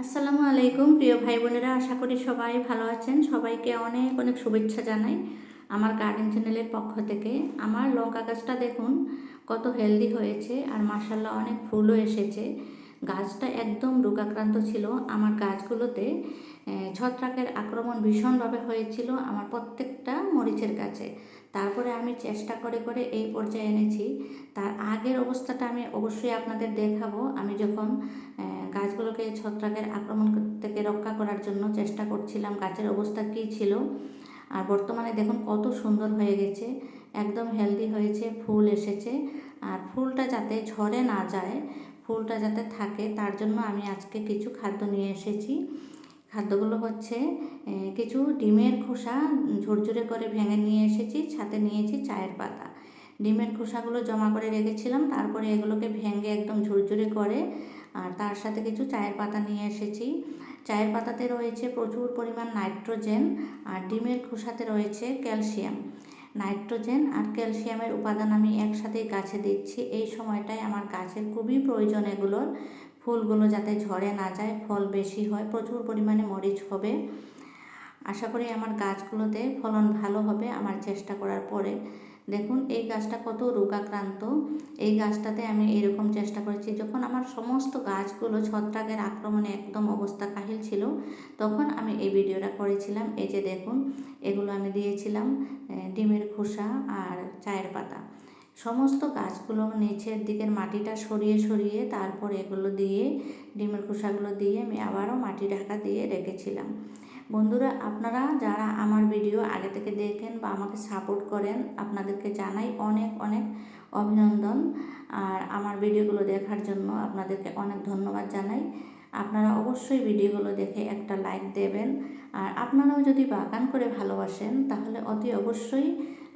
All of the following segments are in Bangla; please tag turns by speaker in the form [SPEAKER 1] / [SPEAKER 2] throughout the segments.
[SPEAKER 1] আসসালামু আলাইকুম প্রিয় ভাই বোনেরা, আশা করি সবাই ভালো আছেন। সবাইকে অনেক অনেক শুভেচ্ছা জানাই আমার গার্ডেন চ্যানেলের পক্ষ থেকে। আমার লঙ্কা গাছটা দেখুন কত হেলদি হয়েছে, আর মাশাল্লাহ অনেক ফুলও এসেছে। গাছটা একদম রোগাক্রান্ত ছিল। আমার গাছগুলোতে ছত্রাকের আক্রমণ ভীষণভাবে হয়েছিল আমার প্রত্যেকটা মরিচের গাছে। তারপরে আমি চেষ্টা করে করে এই পর্যায়ে এনেছি। তার আগের অবস্থাটা আমি অবশ্যই আপনাদের দেখাবো। আমি যখন গাছগুলোকে ছত্রাকের আক্রমণ থেকে রক্ষা করার জন্য চেষ্টা করছিলাম, গাছের অবস্থা কী ছিল। আর বর্তমানে দেখুন কত সুন্দর হয়ে গেছে, একদম হেলদি হয়েছে, ফুল এসেছে। আর ফুলটা যাতে ঝরে না যায়, ফুলটা যাতে থাকে, তার জন্য আমি আজকে কিছু খাদ্য নিয়ে এসেছি। খাদ্যগুলো হচ্ছে কিছু ডিমের খোসা ঝুরঝুরে করে ভেঙে নিয়ে এসেছি, সাথে নিয়েছি চায়ের পাতা। ডিমের খোসাগুলো জমা করে রেখেছিলাম, তারপরে এগুলোকে ভেঙে একদম ঝুরঝুরে করে, আর তার সাথে কিছু চায়ের পাতা নিয়ে এসেছি। চায়ের পাতাতে রয়েছে প্রচুর পরিমাণ নাইট্রোজেন, আর ডিমের খোসাতে রয়েছে ক্যালসিয়াম। নাইট্রোজেন আর ক্যালসিয়ামের উপাদান আমি একসাথেই গাছে দিচ্ছি। এই সময়টায় আমার গাছের খুবই প্রয়োজন এগুলোর। ফুলগুলো যাতে ঝরে না যায়, ফল বেশি হয়, প্রচুর পরিমাণে মরিচ হবে। আশা করি আমার গাছগুলোতে ফলন ভালো হবে আমার চেষ্টা করার পরে। দেখুন এই গাছটা কত রোগাক্রান্ত। এই গাছটাতে আমি এরকম চেষ্টা করেছি, যখন আমার সমস্ত গাছগুলো ছত্রাকের আক্রমণে একদম অবস্থা কাহিল ছিল, তখন আমি এই ভিডিওটা করেছিলাম। এই যে দেখুন, এগুলো আমি দিয়েছিলাম ডিমের খোসা আর চায়ের পাতা। সমস্ত গাছগুলো নিচের দিকের মাটিটা সরিয়ে সরিয়ে তারপর এগুলো দিয়ে, ডিমের খোসাগুলো দিয়ে আমি আবারও মাটি ঢাকা দিয়ে রেখেছিলাম। বন্ধুরা, আপনারা যারা আমার ভিডিও আগে থেকে দেখেন বা আমাকে সাপোর্ট করেন, আপনাদেরকে জানাই অনেক অনেক অভিনন্দন। আর আমার ভিডিওগুলো দেখার জন্য আপনাদেরকে অনেক ধন্যবাদ জানাই। আপনারা অবশ্যই ভিডিওগুলো দেখে একটা লাইক দেবেন। আর আপনারাও যদি বাগান করে ভালোবাসেন, তাহলে অতি অবশ্যই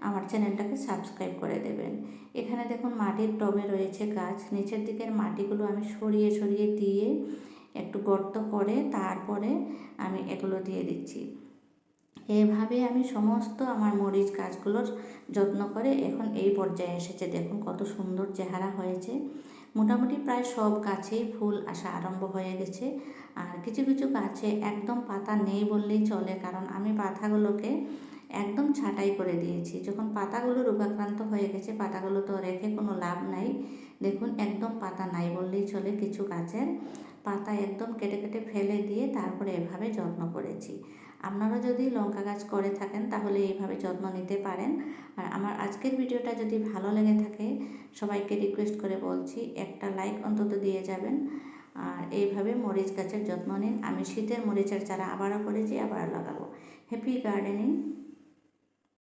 [SPEAKER 1] আমার চ্যানেলটাকে সাবস্ক্রাইব করে দেবেন। এখানে দেখুন মাটির টবে রয়েছে গাছ, নিচের দিকের মাটিগুলো আমি সরিয়ে সরিয়ে দিয়ে একটু গর্ত করে তারপরে আমি এগুলো দিয়ে দিচ্ছি। এভাবে আমি সমস্ত আমার মরিচ গাছগুলোর যত্ন করে এখন এই পর্যায়ে এসেছে। দেখুন কত সুন্দর চেহারা হয়েছে। মোটামুটি প্রায় সব গাছেই ফুল আসা আরম্ভ হয়ে গেছে। আর কিছু কিছু গাছে একদম পাতা নেই বললেই চলে, কারণ আমি পাতাগুলোকে একদম ছাঁটাই করে দিয়েছি। যখন পাতাগুলো রোগাক্রান্ত হয়ে গেছে, পাতাগুলো তো রেখে কোনো লাভ নাই। দেখুন একদম পাতা নাই বললেই চলে। কিছু গাছের পাতা একদম কেটে কেটে ফেলে দিয়ে তারপরে এভাবে যত্ন করেছি। আপনারা যদি লঙ্কা গাছ করে থাকেন তাহলে এইভাবে যত্ন নিতে পারেন। আর আমার আজকের ভিডিওটা যদি ভালো লেগে থাকে, সবাইকে রিকোয়েস্ট করে বলছি একটা লাইক অন্তত দিয়ে যাবেন। আর এইভাবে মরিচ গাছের যত্ন নিন। আমি শীতের মরিচের চারা আবারও করেছি, আবার লাগাবো। Happy gardening.